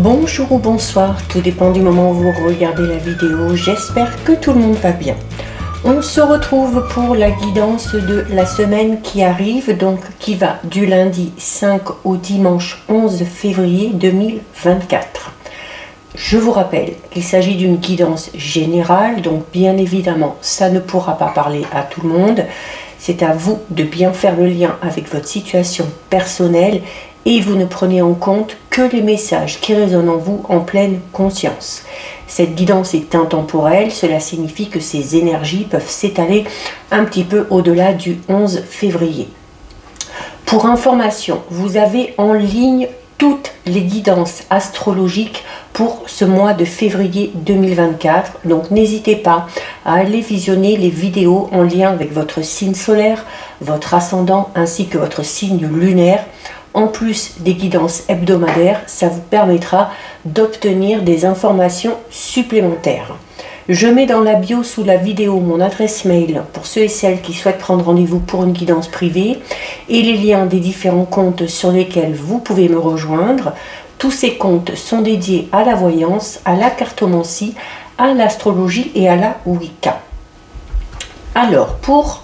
Bonjour ou bonsoir, tout dépend du moment où vous regardez la vidéo. J'espère que tout le monde va bien. On se retrouve pour la guidance de la semaine qui arrive, donc qui va du lundi 5 au dimanche 11 février 2024. Je vous rappelle qu'il s'agit d'une guidance générale, donc bien évidemment ça ne pourra pas parler à tout le monde. C'est à vous de bien faire le lien avec votre situation personnelle et vous ne prenez en compte que les messages qui résonnent en vous en pleine conscience. Cette guidance est intemporelle, cela signifie que ces énergies peuvent s'étaler un petit peu au-delà du 11 février. Pour information, vous avez en ligne toutes les guidances astrologiques pour ce mois de février 2024. Donc n'hésitez pas à aller visionner les vidéos en lien avec votre signe solaire, votre ascendant ainsi que votre signe lunaire. En plus des guidances hebdomadaires, ça vous permettra d'obtenir des informations supplémentaires. Je mets dans la bio sous la vidéo mon adresse mail pour ceux et celles qui souhaitent prendre rendez-vous pour une guidance privée et les liens des différents comptes sur lesquels vous pouvez me rejoindre. Tous ces comptes sont dédiés à la voyance, à la cartomancie, à l'astrologie et à la Wicca. Alors, pour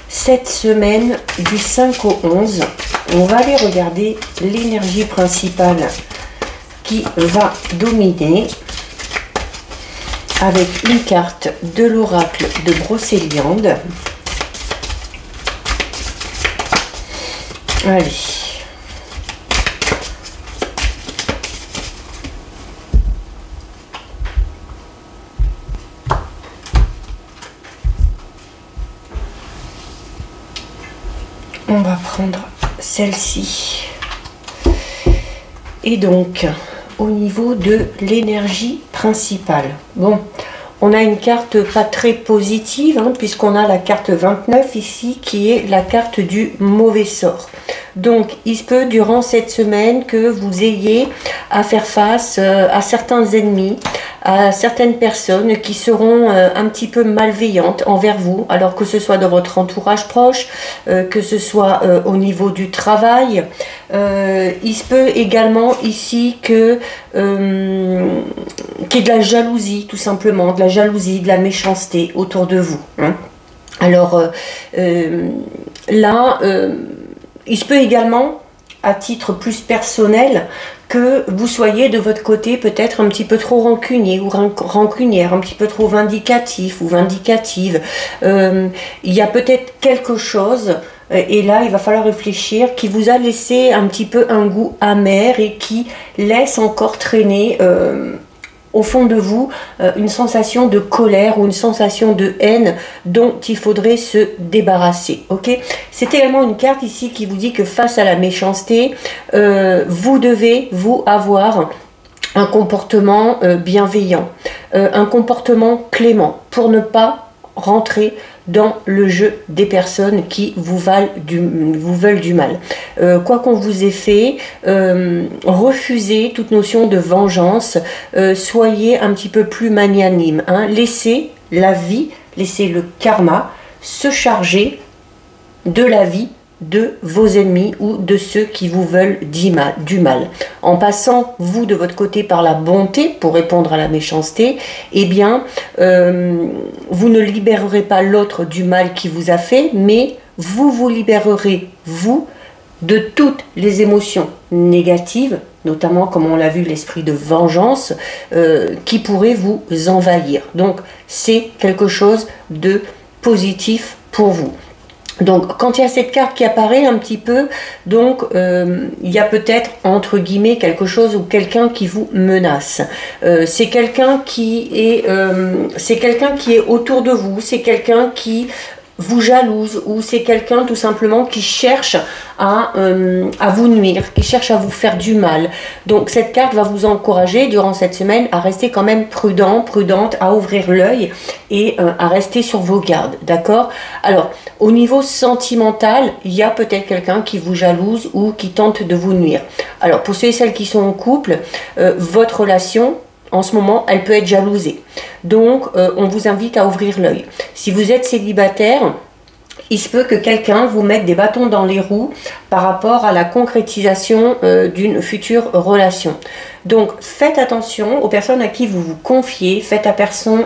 cette semaine du 5 au 11, on va aller regarder l'énergie principale qui va dominer avec une carte de l'oracle de Brocéliande. Allez. On va prendre celle-ci. Et donc, au niveau de l'énergie principale, bon, on a une carte pas très positive, hein, puisqu'on a la carte 29 ici, qui est la carte du mauvais sort. Donc, il se peut durant cette semaine que vous ayez à faire face à certains ennemis, à certaines personnes qui seront un petit peu malveillantes envers vous, alors que ce soit dans votre entourage proche, que ce soit au niveau du travail. Il se peut également ici que qu'il y ait de la jalousie, tout simplement, de la jalousie, de la méchanceté autour de vous. Hein. Alors là, il se peut également, à titre plus personnel, que vous soyez de votre côté peut-être un petit peu trop rancunier ou rancunière, un petit peu trop vindicatif ou vindicative. Il y a peut-être quelque chose, et là il va falloir réfléchir, qui vous a laissé un petit peu un goût amer et qui laisse encore traîner au fond de vous une sensation de colère ou une sensation de haine dont il faudrait se débarrasser. Ok, c'est également une carte ici qui vous dit que face à la méchanceté, vous devez vous avoir un comportement bienveillant, un comportement clément pour ne pas rentrer dans le jeu des personnes qui vous veulent du mal. Quoi qu'on vous ait fait, refusez toute notion de vengeance, soyez un petit peu plus magnanime. Hein. Laissez la vie, laissez le karma se charger de la vie de vos ennemis ou de ceux qui vous veulent du mal. En passant, vous, de votre côté, par la bonté pour répondre à la méchanceté, eh bien, vous ne libérerez pas l'autre du mal qui vous a fait, mais vous vous libérerez, vous, de toutes les émotions négatives, notamment, comme on l'a vu, l'esprit de vengeance, qui pourrait vous envahir. Donc, c'est quelque chose de positif pour vous. Donc, quand il y a cette carte qui apparaît un petit peu, donc il y a peut-être, entre guillemets, quelque chose ou quelqu'un qui vous menace. C'est quelqu'un qui est autour de vous, c'est quelqu'un qui vous jalouse, ou c'est quelqu'un tout simplement qui cherche à vous nuire, qui cherche à vous faire du mal. Donc cette carte va vous encourager durant cette semaine à rester quand même prudente, à ouvrir l'œil et à rester sur vos gardes, d'accord? Alors, au niveau sentimental, il y a peut-être quelqu'un qui vous jalouse ou qui tente de vous nuire. Alors, pour ceux et celles qui sont en couple, votre relation, en ce moment, elle peut être jalousée. Donc, on vous invite à ouvrir l'œil. Si vous êtes célibataire, il se peut que quelqu'un vous mette des bâtons dans les roues par rapport à la concrétisation d'une future relation. Donc faites attention aux personnes à qui vous vous confiez, faites attention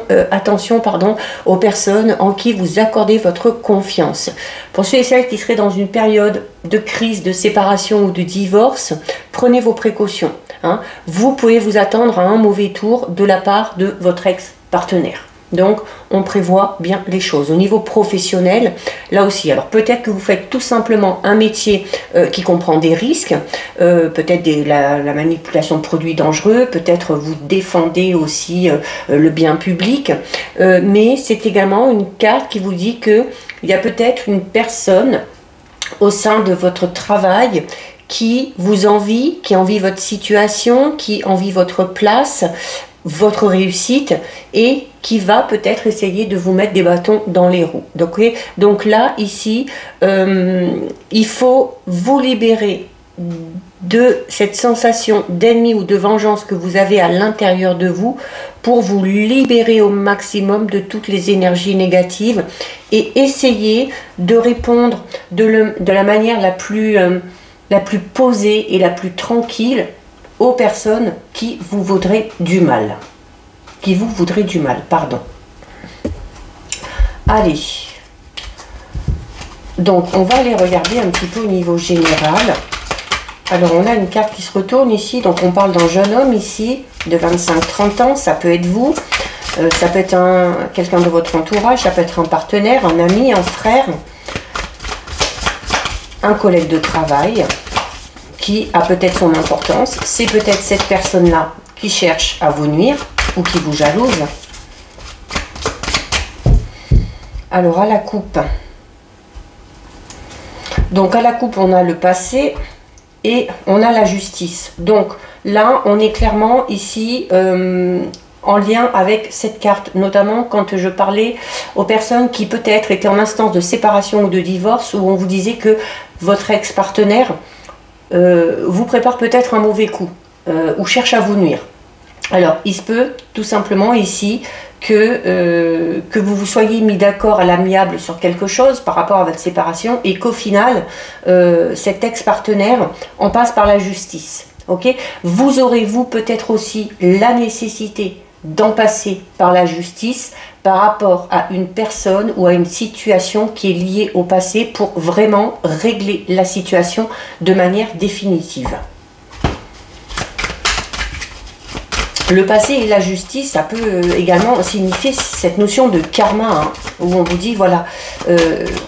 aux personnes en qui vous accordez votre confiance. Pour ceux et celles qui seraient dans une période de crise, de séparation ou de divorce, prenez vos précautions. Hein. Vous pouvez vous attendre à un mauvais tour de la part de votre ex-partenaire. Donc, on prévoit bien les choses. Au niveau professionnel, là aussi, alors peut-être que vous faites tout simplement un métier qui comprend des risques, peut-être la manipulation de produits dangereux, peut-être vous défendez aussi le bien public, mais c'est également une carte qui vous dit qu'il y a peut-être une personne au sein de votre travail qui vous envie, qui envie votre situation, qui envie votre place, votre réussite et qui va peut-être essayer de vous mettre des bâtons dans les roues. Donc là, ici, il faut vous libérer de cette sensation d'ennemi ou de vengeance que vous avez à l'intérieur de vous pour vous libérer au maximum de toutes les énergies négatives et essayer de répondre de la manière la plus posée et la plus tranquille aux personnes qui vous voudraient du mal. Allez. Donc, on va aller regarder un petit peu au niveau général. Alors, on a une carte qui se retourne ici. Donc, on parle d'un jeune homme ici, de 25-30 ans. Ça peut être vous. Ça peut être quelqu'un de votre entourage. Ça peut être un partenaire, un ami, un frère. Un collègue de travail qui a peut-être son importance. C'est peut-être cette personne-là qui cherche à vous nuire ou qui vous jalouse. Alors, à la coupe. Donc, à la coupe, on a le passé et on a la justice. Donc, là, on est clairement ici en lien avec cette carte, notamment quand je parlais aux personnes qui peut-être étaient en instance de séparation ou de divorce, où on vous disait que votre ex-partenaire vous prépare peut-être un mauvais coup ou cherche à vous nuire. Alors, il se peut tout simplement ici que vous vous soyez mis d'accord à l'amiable sur quelque chose par rapport à votre séparation et qu'au final, cet ex-partenaire en passe par la justice. Okay, vous aurez, vous, peut-être aussi la nécessité d'en passer par la justice par rapport à une personne ou à une situation qui est liée au passé pour vraiment régler la situation de manière définitive. Le passé et la justice, ça peut également signifier cette notion de karma, hein, où on vous dit, voilà,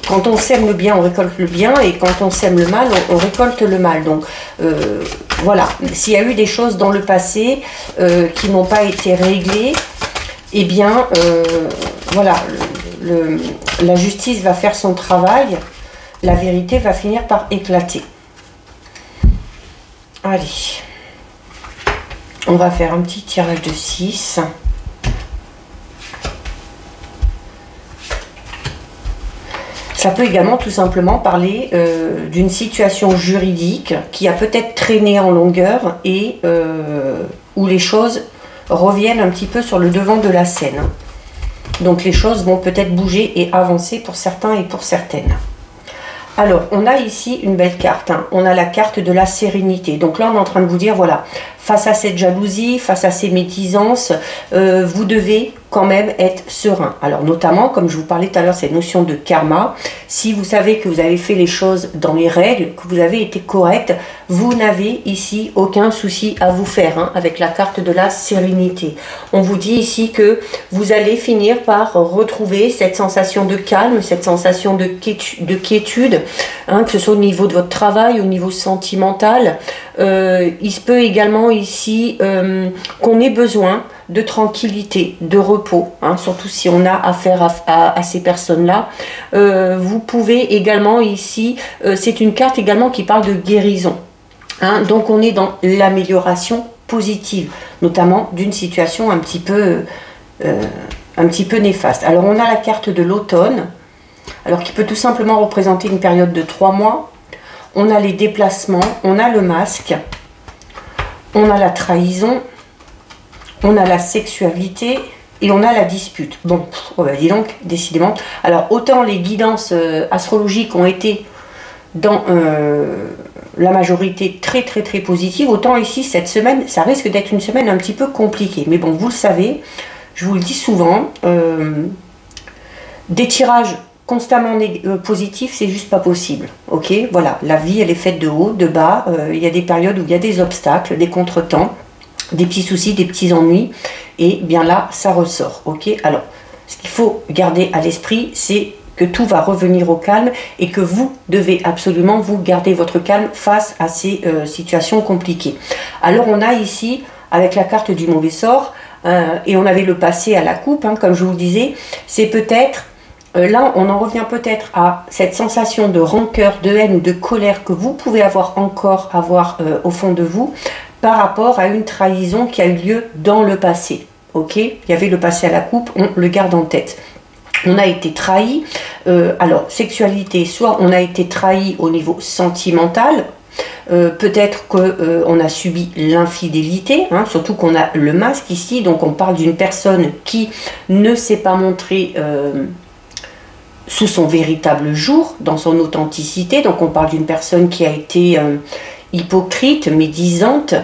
quand on sème le bien, on récolte le bien, et quand on sème le mal, on récolte le mal. Donc, voilà, s'il y a eu des choses dans le passé qui n'ont pas été réglées, eh bien, voilà, la justice va faire son travail, la vérité va finir par éclater. Allez. On va faire un petit tirage de 6. Ça peut également tout simplement parler d'une situation juridique qui a peut-être traîné en longueur et où les choses reviennent un petit peu sur le devant de la scène. Donc les choses vont peut-être bouger et avancer pour certains et pour certaines. Alors, on a ici une belle carte, hein. On a la carte de la sérénité. Donc là, on est en train de vous dire, voilà, face à cette jalousie, face à ces médisances, vous devez quand même être serein. Alors notamment, comme je vous parlais tout à l'heure, cette notion de karma, si vous savez que vous avez fait les choses dans les règles, que vous avez été correct, vous n'avez ici aucun souci à vous faire, hein, avec la carte de la sérénité. On vous dit ici que vous allez finir par retrouver cette sensation de calme, cette sensation de quiétude, hein, que ce soit au niveau de votre travail, au niveau sentimental. Il se peut également ici qu'on ait besoin de tranquillité, de repos, hein, surtout si on a affaire à ces personnes-là. Vous pouvez également ici, c'est une carte également qui parle de guérison. Hein, donc on est dans l'amélioration positive, notamment d'une situation un petit peu néfaste. Alors on a la carte de l'automne, alors qui peut tout simplement représenter une période de 3 mois. On a les déplacements, on a le masque, on a la trahison, on a la sexualité, et on a la dispute. Bon, oh bah dis donc, décidément. Alors, autant les guidances astrologiques ont été dans la majorité très positives, autant ici, cette semaine, ça risque d'être une semaine un petit peu compliquée. Mais bon, vous le savez, je vous le dis souvent, des tirages constamment positifs, c'est juste pas possible. Ok, voilà, la vie, elle est faite de haut, de bas. Il y a des périodes où il y a des obstacles, des contretemps, des petits soucis, des petits ennuis. Et bien là, ça ressort. Ok, alors, ce qu'il faut garder à l'esprit, c'est que tout va revenir au calme et que vous devez absolument vous garder votre calme face à ces situations compliquées. Alors, on a ici, avec la carte du mauvais sort, et on avait le passé à la coupe, hein, comme je vous le disais, c'est peut-être, là on en revient peut-être à cette sensation de rancœur, de haine ou de colère que vous pouvez encore avoir au fond de vous par rapport à une trahison qui a eu lieu dans le passé. Ok, il y avait le passé à la coupe, on le garde en tête. On a été trahi, alors sexualité, soit on a été trahi au niveau sentimental, peut-être qu'on a subi l'infidélité, hein, surtout qu'on a le masque ici, donc on parle d'une personne qui ne s'est pas montrée sous son véritable jour, dans son authenticité, donc on parle d'une personne qui a été hypocrite, médisante,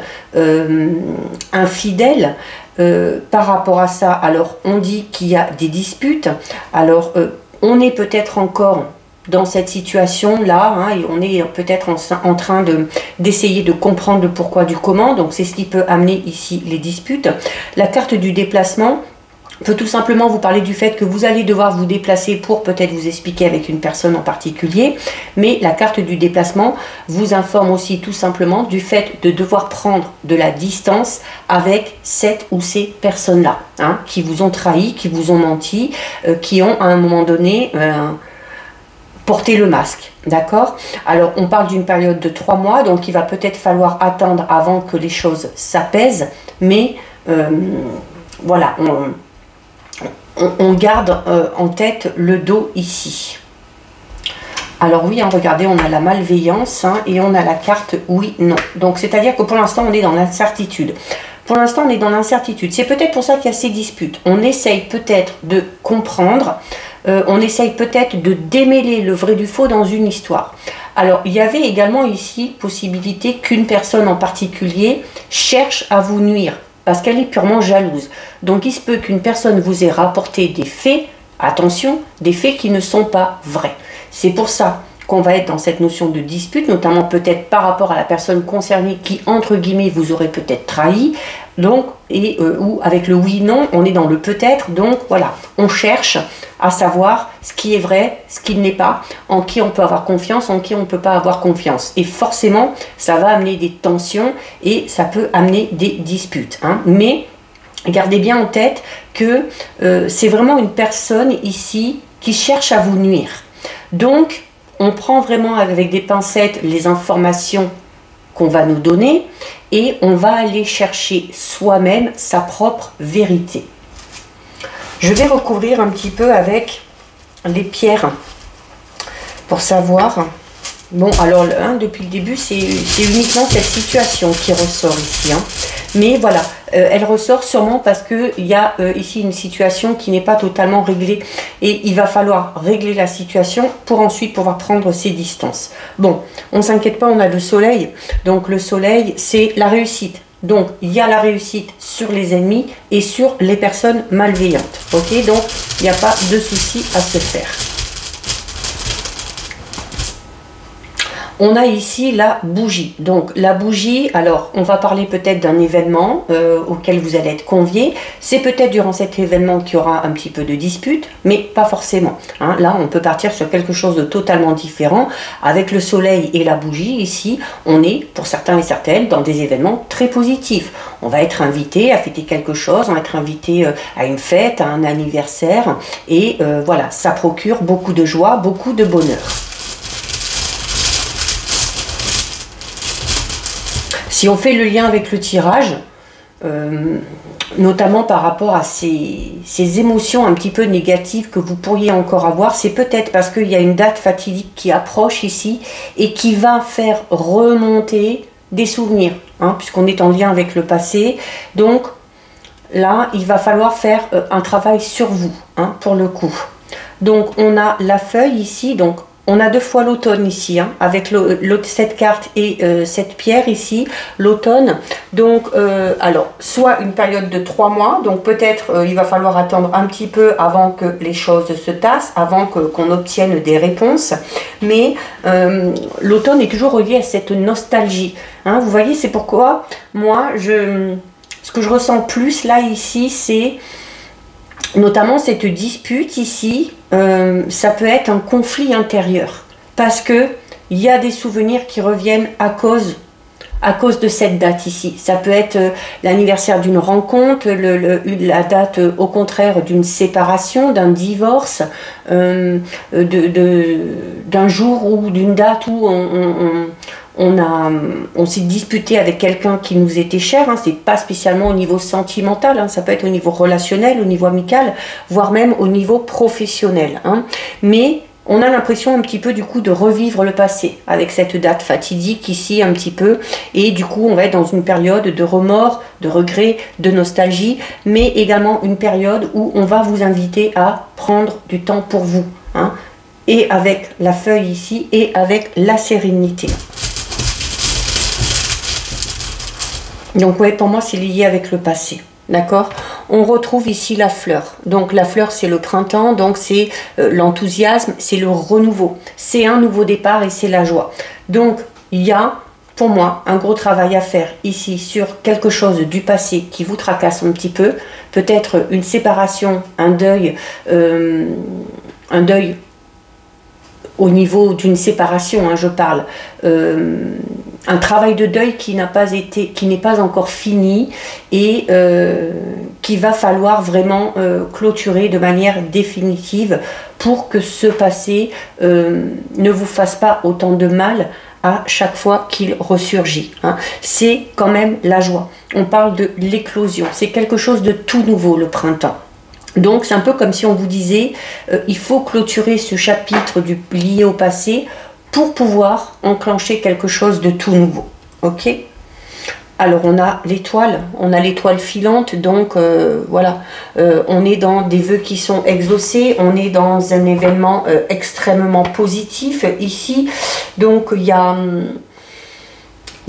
infidèle. Par rapport à ça, alors on dit qu'il y a des disputes, alors on est peut-être encore dans cette situation-là, hein, et on est peut-être en train d'essayer de comprendre le pourquoi du comment, donc c'est ce qui peut amener ici les disputes. La carte du déplacement peut tout simplement vous parler du fait que vous allez devoir vous déplacer pour peut-être vous expliquer avec une personne en particulier, mais la carte du déplacement vous informe aussi tout simplement du fait de devoir prendre de la distance avec cette ou ces personnes-là, hein, qui vous ont trahi, qui vous ont menti, qui ont à un moment donné porté le masque, d'accord? Alors on parle d'une période de 3 mois, donc il va peut-être falloir attendre avant que les choses s'apaisent, mais voilà, on garde en tête le dos ici. Alors oui, hein, regardez, on a la malveillance, hein, et on a la carte oui, non. Donc c'est-à-dire que pour l'instant, on est dans l'incertitude. Pour l'instant, on est dans l'incertitude. C'est peut-être pour ça qu'il y a ces disputes. On essaye peut-être de comprendre, on essaye peut-être de démêler le vrai du faux dans une histoire. Alors, il y avait également ici possibilité qu'une personne en particulier cherche à vous nuire, parce qu'elle est purement jalouse. Donc il se peut qu'une personne vous ait rapporté des faits, attention, des faits qui ne sont pas vrais. C'est pour ça qu'on va être dans cette notion de dispute, notamment peut-être par rapport à la personne concernée qui, entre guillemets, vous aurait peut-être trahi. Donc, ou avec le oui-non, on est dans le peut-être. Donc voilà, on cherche à savoir ce qui est vrai, ce qui ne l'est pas, en qui on peut avoir confiance, en qui on ne peut pas avoir confiance. Et forcément, ça va amener des tensions et ça peut amener des disputes, hein. Mais gardez bien en tête que c'est vraiment une personne ici qui cherche à vous nuire. Donc, on prend vraiment avec des pincettes les informations qu'on va nous donner et on va aller chercher soi-même sa propre vérité. Je vais recouvrir un petit peu avec les pierres pour savoir. Bon, alors hein, depuis le début, c'est uniquement cette situation qui ressort ici, hein. Mais voilà, elle ressort sûrement parce qu'il y a ici une situation qui n'est pas totalement réglée. Et il va falloir régler la situation pour ensuite pouvoir prendre ses distances. Bon, on ne s'inquiète pas, on a le soleil. Donc le soleil, c'est la réussite. Donc il y a la réussite sur les ennemis et sur les personnes malveillantes. Ok, donc il n'y a pas de souci à se faire. On a ici la bougie. Donc la bougie, alors on va parler peut-être d'un événement auquel vous allez être convié. C'est peut-être durant cet événement qu'il y aura un petit peu de dispute, mais pas forcément, hein. Là, on peut partir sur quelque chose de totalement différent. Avec le soleil et la bougie, ici, on est, pour certains et certaines, dans des événements très positifs. On va être invité à fêter quelque chose, on va être invité à une fête, à un anniversaire. Et voilà, ça procure beaucoup de joie, beaucoup de bonheur. Si on fait le lien avec le tirage, notamment par rapport à ces émotions un petit peu négatives que vous pourriez encore avoir, c'est peut-être parce qu'il y a une date fatidique qui approche ici et qui va faire remonter des souvenirs, hein, puisqu'on est en lien avec le passé. Donc là, il va falloir faire un travail sur vous, hein, pour le coup. Donc, on a la feuille ici, donc on a deux fois l'automne ici, hein, avec cette carte et cette pierre ici, l'automne. Donc, alors, soit une période de 3 mois, donc peut-être il va falloir attendre un petit peu avant que les choses se tassent, avant qu'on obtienne des réponses. Mais l'automne est toujours relié à cette nostalgie. Hein, vous voyez, c'est pourquoi moi, ce que je ressens plus là, ici, c'est notamment cette dispute ici. Ça peut être un conflit intérieur parce que il y a des souvenirs qui reviennent à cause de cette date ici. Ça peut être l'anniversaire d'une rencontre, la date au contraire d'une séparation, d'un divorce, d'un jour ou d'une date où on s'est disputé avec quelqu'un qui nous était cher, hein, c'est pas spécialement au niveau sentimental, hein, ça peut être au niveau relationnel, au niveau amical, voire même au niveau professionnel. Hein. Mais on a l'impression un petit peu du coup de revivre le passé avec cette date fatidique ici un petit peu, et du coup on va être dans une période de remords, de regrets, de nostalgie, mais également une période où on va vous inviter à prendre du temps pour vous, hein, et avec la feuille ici et avec la sérénité. Donc ouais, pour moi c'est lié avec le passé, d'accord. On retrouve ici la fleur. Donc la fleur c'est le printemps, donc c'est l'enthousiasme, c'est le renouveau, c'est un nouveau départ et c'est la joie. Donc il y a pour moi un gros travail à faire ici sur quelque chose du passé qui vous tracasse un petit peu, peut-être une séparation, un deuil au niveau d'une séparation, hein, je parle, un travail de deuil qui n'est pas encore fini et qu'il va falloir vraiment clôturer de manière définitive pour que ce passé ne vous fasse pas autant de mal à chaque fois qu'il ressurgit. Hein. C'est quand même la joie. On parle de l'éclosion. C'est quelque chose de tout nouveau, le printemps. Donc c'est un peu comme si on vous disait il faut clôturer ce chapitre lié au passé pour pouvoir enclencher quelque chose de tout nouveau. Ok. Alors on a l'étoile filante, donc voilà, on est dans des vœux qui sont exaucés, on est dans un événement extrêmement positif ici, donc il n'y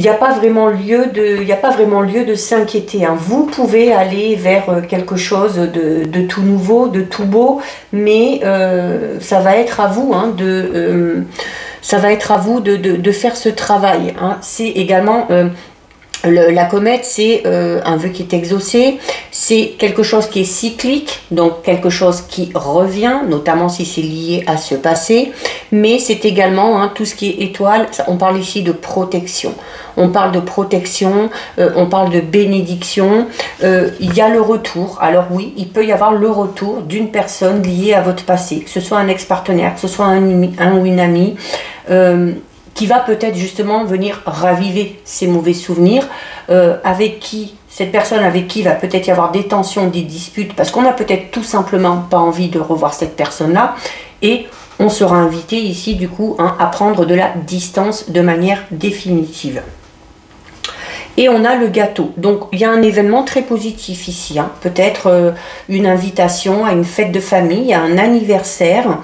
a pas vraiment lieu de s'inquiéter. Hein. Vous pouvez aller vers quelque chose de tout nouveau, de tout beau, mais ça va être à vous, hein, de faire ce travail. Hein. C'est également la comète, c'est un vœu qui est exaucé, c'est quelque chose qui est cyclique, donc quelque chose qui revient, notamment si c'est lié à ce passé, mais c'est également tout ce qui est étoile, on parle ici de protection. On parle de protection, on parle de bénédiction, il y a le retour. Alors oui, il peut y avoir le retour d'une personne liée à votre passé, que ce soit un ex-partenaire, que ce soit un ou une amie, qui va peut-être justement venir raviver ces mauvais souvenirs, cette personne avec qui va peut-être y avoir des tensions, des disputes, parce qu'on n'a peut-être tout simplement pas envie de revoir cette personne-là, et on sera invité ici du coup à prendre de la distance de manière définitive. Et on a le gâteau. Donc, il y a un événement très positif ici. Hein. Peut-être une invitation à une fête de famille, à un anniversaire.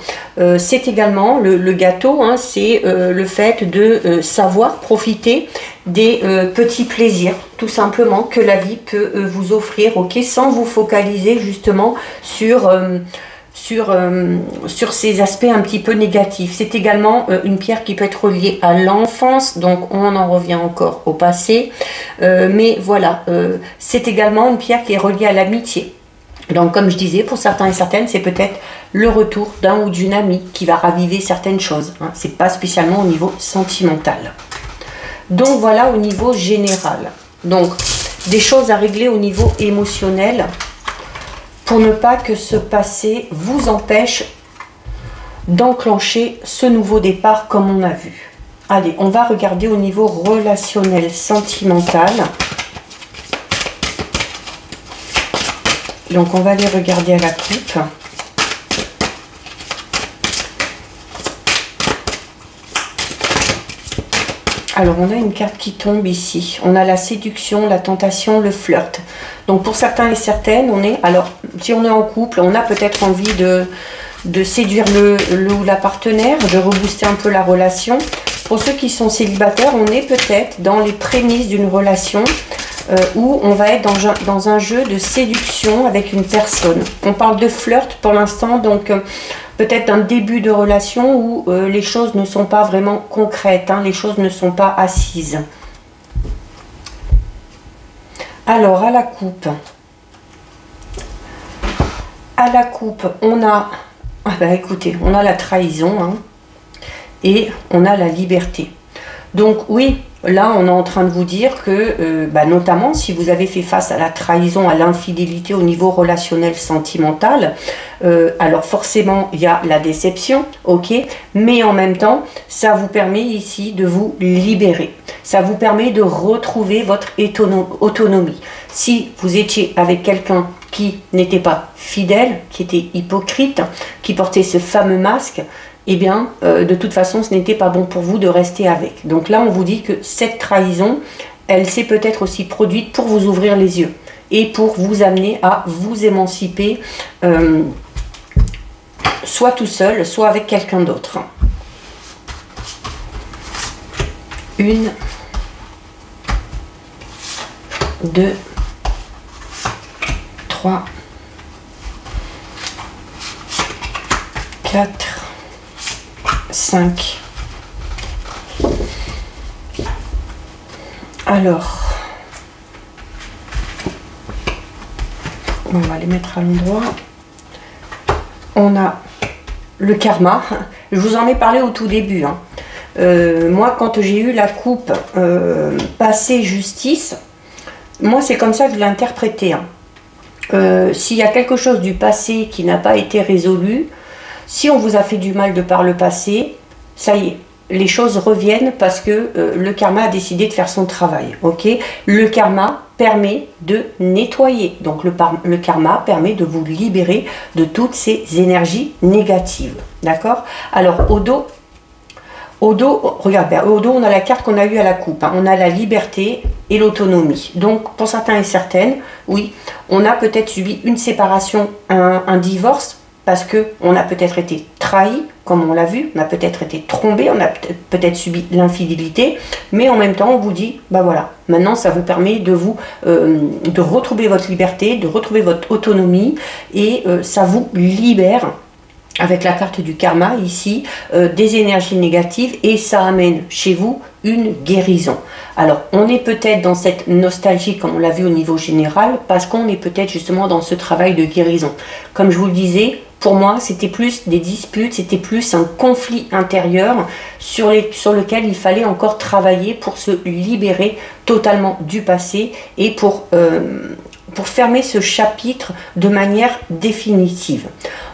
C'est également le gâteau, hein, c'est le fait de savoir profiter des petits plaisirs, tout simplement, que la vie peut vous offrir, ok, sans vous focaliser justement sur ces aspects un petit peu négatifs. C'est également une pierre qui peut être reliée à l'enfance, donc on en revient encore au passé, mais voilà, c'est également une pierre qui est reliée à l'amitié. Donc comme je disais, pour certains et certaines, c'est peut-être le retour d'un ou d'une amie qui va raviver certaines choses, hein. C'est pas spécialement au niveau sentimental. Donc voilà au niveau général. Donc des choses à régler au niveau émotionnel, pour ne pas que ce passé vous empêche d'enclencher ce nouveau départ comme on a vu. Allez, on va regarder au niveau relationnel, sentimental. Donc on va aller regarder à la coupe. Alors on a une carte qui tombe ici. On a la séduction, la tentation, le flirt. Donc pour certains et certaines, on est, alors si on est en couple, on a peut-être envie de séduire le ou la partenaire, de rebooster un peu la relation. Pour ceux qui sont célibataires, on est peut-être dans les prémices d'une relation où on va être dans un jeu de séduction avec une personne. On parle de flirt pour l'instant, donc peut-être un début de relation où les choses ne sont pas vraiment concrètes, hein, les choses ne sont pas assises. Alors, à la coupe, on a, écoutez, on a la trahison, hein, et on a la liberté. Donc oui, là on est en train de vous dire que, notamment si vous avez fait face à la trahison, à l'infidélité au niveau relationnel sentimental, alors forcément il y a la déception, ok, mais en même temps ça vous permet ici de vous libérer, ça vous permet de retrouver votre autonomie. Si vous étiez avec quelqu'un qui n'était pas fidèle, qui était hypocrite, qui portait ce fameux masque, eh bien, de toute façon, ce n'était pas bon pour vous de rester avec. Donc là, on vous dit que cette trahison, elle s'est peut-être aussi produite pour vous ouvrir les yeux et pour vous amener à vous émanciper, soit tout seul, soit avec quelqu'un d'autre. 1, 2, 3, 4, 5. Alors, on va les mettre à l'endroit. On a le karma. Je vous en ai parlé au tout début, hein. Moi, quand j'ai eu la coupe passé justice, moi c'est comme ça que je l'ai interprété, hein. S'il y a quelque chose du passé qui n'a pas été résolu, si on vous a fait du mal de par le passé, ça y est, les choses reviennent parce que le karma a décidé de faire son travail. Ok, le karma permet de nettoyer. Donc le karma permet de vous libérer de toutes ces énergies négatives. D'accord? Alors au dos, regarde, au dos, on a la carte qu'on a eue à la coupe, hein. On a la liberté et l'autonomie. Donc pour certains et certaines, oui, on a peut-être subi une séparation, un divorce, parce qu'on a peut-être été trahi, comme on l'a vu, on a peut-être été trompé, on a peut-être subi l'infidélité, mais en même temps on vous dit, bah voilà, maintenant ça vous permet de de retrouver votre liberté, de retrouver votre autonomie, et ça vous libère, avec la carte du karma ici, des énergies négatives, et ça amène chez vous une guérison. Alors on est peut-être dans cette nostalgie comme on l'a vu au niveau général, parce qu'on est peut-être justement dans ce travail de guérison. Comme je vous le disais, pour moi c'était plus des disputes, c'était plus un conflit intérieur sur lequel il fallait encore travailler pour se libérer totalement du passé et pour fermer ce chapitre de manière définitive.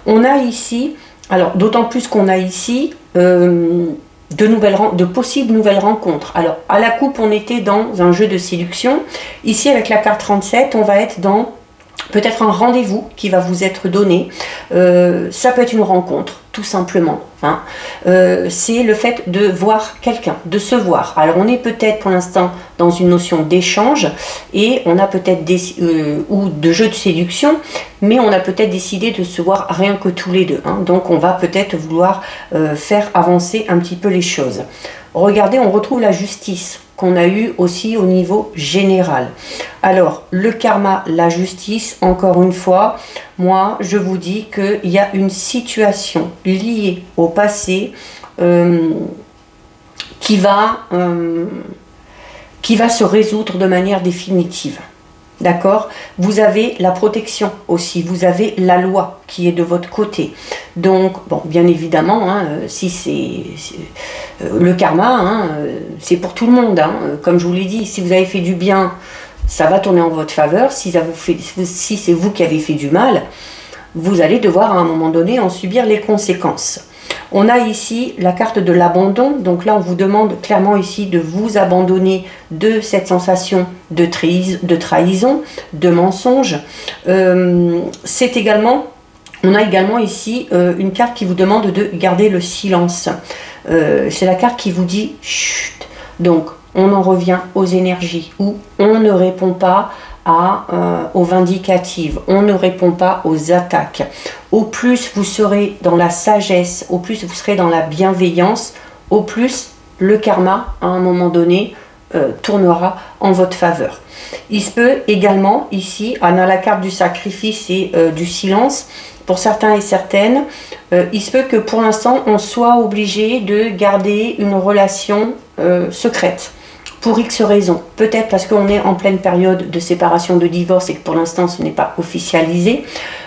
On a ici, alors d'autant plus qu'on a ici de possibles nouvelles rencontres. Alors à la coupe on était dans un jeu de séduction, ici avec la carte 37 on va être dans peut-être un rendez-vous qui va vous être donné, ça peut être une rencontre tout simplement, hein. C'est le fait de voir quelqu'un, de se voir. Alors on est peut-être pour l'instant dans une notion d'échange et on a peut-être ou de jeu de séduction, mais on a peut-être décidé de se voir rien que tous les deux, hein. Donc on va peut-être vouloir faire avancer un petit peu les choses. Regardez, on retrouve la justice qu'on a eu aussi au niveau général. Alors, le karma, la justice, encore une fois, moi, je vous dis qu'il y a une situation liée au passé qui va se résoudre de manière définitive. D'accord? Vous avez la protection aussi, vous avez la loi qui est de votre côté. Donc, bon, bien évidemment, hein, si c'est le karma, hein, c'est pour tout le monde, hein. Comme je vous l'ai dit, si vous avez fait du bien, ça va tourner en votre faveur. Si c'est vous qui avez fait du mal, vous allez devoir à un moment donné en subir les conséquences. On a ici la carte de l'abandon, donc là on vous demande clairement ici de vous abandonner de cette sensation de trahison, de mensonge. C'est également, on a également ici une carte qui vous demande de garder le silence. C'est la carte qui vous dit chut. Donc on en revient aux énergies où on ne répond pas aux vindicatives, on ne répond pas aux attaques. Au plus vous serez dans la sagesse, au plus vous serez dans la bienveillance, au plus le karma, à un moment donné, tournera en votre faveur. Il se peut également, ici, on a la carte du sacrifice et du silence. Pour certains et certaines, il se peut que pour l'instant, on soit obligé de garder une relation secrète. Pour X raisons. Peut-être parce qu'on est en pleine période de séparation, de divorce et que pour l'instant, ce n'est pas officialisé.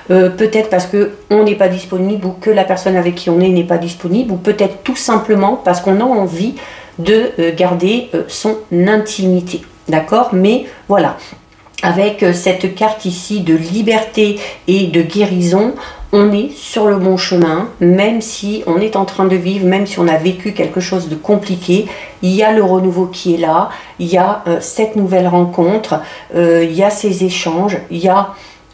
Peut-être parce qu'on n'est pas disponible ou que la personne avec qui on est n'est pas disponible. Ou peut-être tout simplement parce qu'on a envie de garder son intimité. D'accord? Mais voilà, avec cette carte ici de liberté et de guérison, on est sur le bon chemin, même si on est en train de vivre, même si on a vécu quelque chose de compliqué, il y a le renouveau qui est là, il y a cette nouvelle rencontre, il y a ces échanges, il y a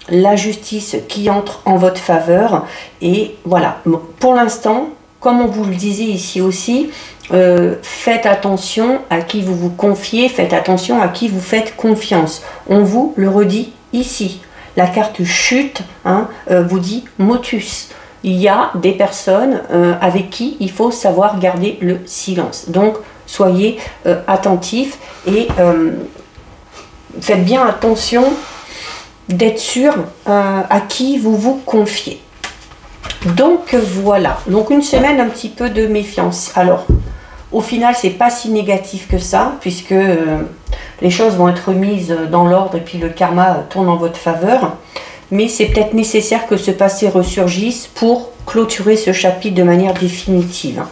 la justice qui entre en votre faveur. Et voilà, pour l'instant, comme on vous le disait ici aussi, faites attention à qui vous vous confiez, faites attention à qui vous faites confiance. On vous le redit ici. La carte chute vous dit motus. Il y a des personnes avec qui il faut savoir garder le silence. Donc, soyez attentifs et faites bien attention d'être sûr à qui vous vous confiez. Donc, voilà. Donc, une semaine un petit peu de méfiance. Alors, au final, c'est pas si négatif que ça, puisque les choses vont être mises dans l'ordre et puis le karma tourne en votre faveur. Mais c'est peut-être nécessaire que ce passé ressurgisse pour clôturer ce chapitre de manière définitive.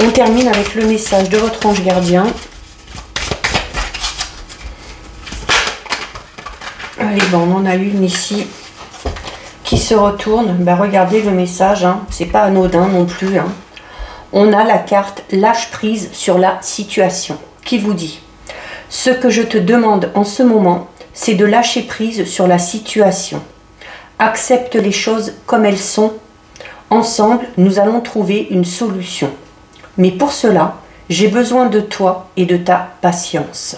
On termine avec le message de votre ange gardien. Allez, bon, on en a une ici qui se retourne. Ben, regardez le message, c'est pas anodin non plus. On a la carte lâche prise sur la situation qui vous dit: ce que je te demande en ce moment, c'est de lâcher prise sur la situation. Accepte les choses comme elles sont. Ensemble, nous allons trouver une solution. Mais pour cela, j'ai besoin de toi et de ta patience.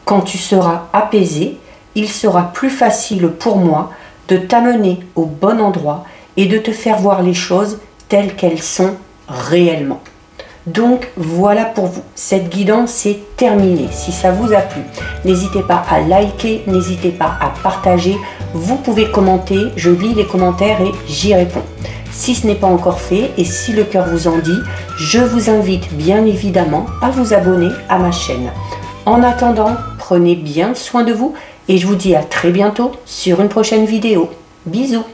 Quand tu seras apaisé, il sera plus facile pour moi de t'amener au bon endroit et de te faire voir les choses telles qu'elles sont réellement. Donc voilà pour vous, cette guidance est terminée. Si ça vous a plu, n'hésitez pas à liker, n'hésitez pas à partager, vous pouvez commenter, je lis les commentaires et j'y réponds. Si ce n'est pas encore fait et si le cœur vous en dit, je vous invite bien évidemment à vous abonner à ma chaîne. En attendant, prenez bien soin de vous et je vous dis à très bientôt sur une prochaine vidéo. Bisous!